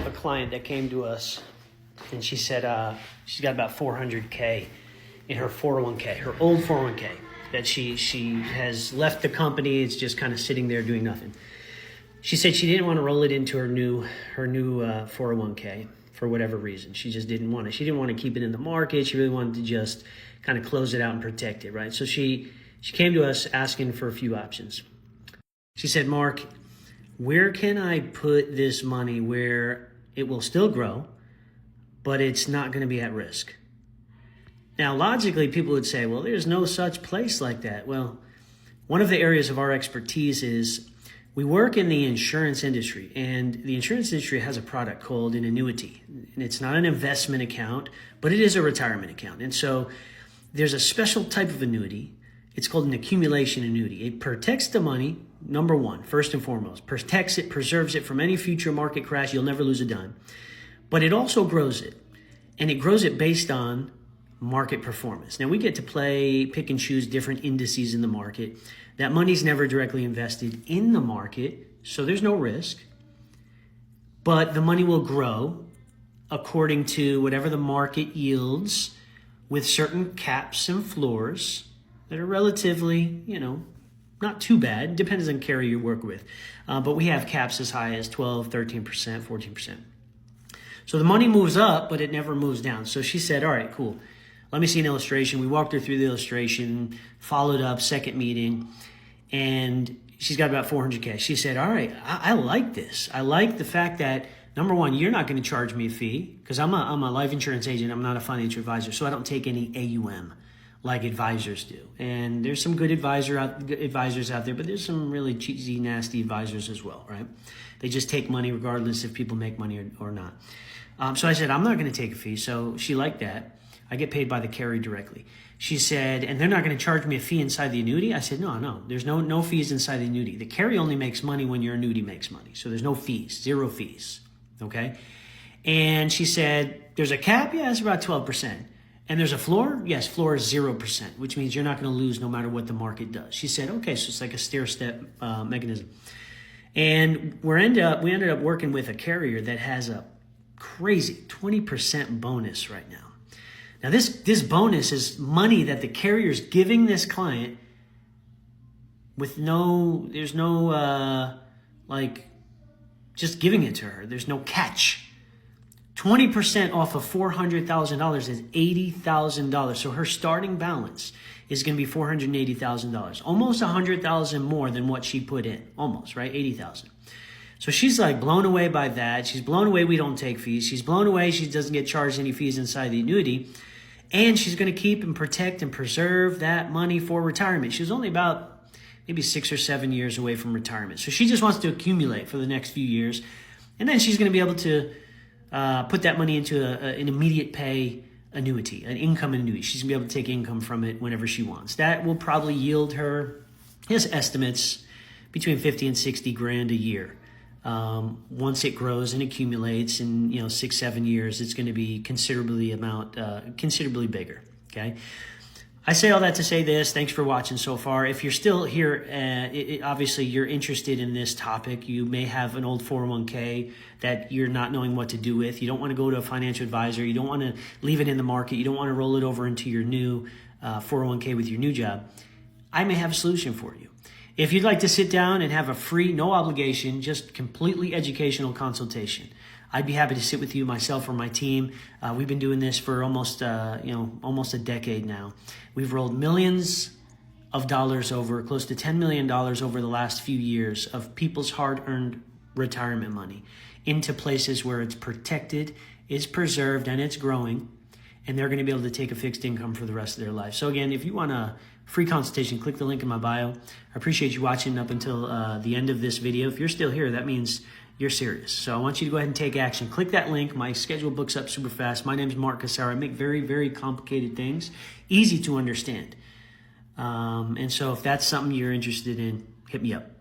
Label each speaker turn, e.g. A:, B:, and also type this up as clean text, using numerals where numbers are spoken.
A: a client that came to us, and she said she's got about $400K in her 401K, her old 401K, that she has left the company. It's just kind of sitting there doing nothing. She said she didn't want to roll it into her new 401K for whatever reason. She just didn't want it. She didn't want to keep it in the market. She really wanted to just kind of close it out and protect it, right? So she came to us asking for a few options. She said, Mark, where can I put this money where it will still grow, but it's not going to be at risk? Now, logically, people would say, well, there's no such place like that. Well, one of the areas of our expertise is we work in the insurance industry, and the insurance industry has a product called an annuity. And it's not an investment account, but it is a retirement account. And so there's a special type of annuity. It's called an accumulation annuity. It protects the money, number one, first and foremost. Protects it, preserves it from any future market crash. You'll never lose a dime. But it also grows it. And it grows it based on market performance. Now, we get to pick and choose different indices in the market. That money's never directly invested in the market, so there's no risk. But the money will grow according to whatever the market yields, with certain caps and floors that are relatively, not too bad. Depends on carrier you work with. But we have caps as high as 12, 13%, 14%. So the money moves up, but it never moves down. So she said, all right, cool. Let me see an illustration. We walked her through the illustration, followed up, second meeting, and she's got about 400K. She said, all right, I like this. I like the fact that, number one, you're not going to charge me a fee because I'm a life insurance agent. I'm not a financial advisor, so I don't take any AUM like advisors do. And there's some good advisors out there, but there's some really cheesy, nasty advisors as well, right? They just take money regardless if people make money or not. So I said, I'm not going to take a fee. So she liked that. I get paid by the carrier directly. She said, and they're not going to charge me a fee inside the annuity? I said, no. There's no fees inside the annuity. The carrier only makes money when your annuity makes money. So there's no fees, zero fees, okay? And she said, there's a cap? Yeah, it's about 12%. And there's a floor? Yes, floor is 0%, which means you're not going to lose no matter what the market does. She said, okay, so it's like a stair-step mechanism. And we ended up working with a carrier that has a crazy 20% bonus right now. Now, this bonus is money that the carrier's giving this client with just giving it to her. There's no catch. 20% off of $400,000 is $80,000. So her starting balance is going to be $480,000, almost $100,000 more than what she put in. Almost, right? $80,000. So she's like blown away by that. She's blown away we don't take fees. She's blown away she doesn't get charged any fees inside the annuity. And she's going to keep and protect and preserve that money for retirement. She's only about maybe 6 or 7 years away from retirement. So she just wants to accumulate for the next few years. And then she's going to be able to put that money into an immediate pay annuity, an income annuity. She's going to be able to take income from it whenever she wants. That will probably yield her, his estimates, between 50 and 60 grand a year. Once it grows and accumulates in 6-7 years, it's going to be considerably bigger. Okay, I say all that to say this. Thanks for watching so far. If you're still here, obviously you're interested in this topic. You may have an old 401k that you're not knowing what to do with. You don't want to go to a financial advisor. You don't want to leave it in the market. You don't want to roll it over into your new 401k with your new job. I may have a solution for you. If you'd like to sit down and have a free, no obligation, just completely educational consultation, I'd be happy to sit with you, myself or my team. We've been doing this for almost a decade now. We've rolled millions of dollars over, close to $10 million over the last few years of people's hard-earned retirement money into places where it's protected, it's preserved, and it's growing, and they're going to be able to take a fixed income for the rest of their life. So again, if you want a free consultation, click the link in my bio. I appreciate you watching up until the end of this video. If you're still here, that means you're serious. So I want you to go ahead and take action. Click that link. My schedule books up super fast. My name is Mark Cassara. I make very, very complicated things easy to understand. And so if that's something you're interested in, hit me up.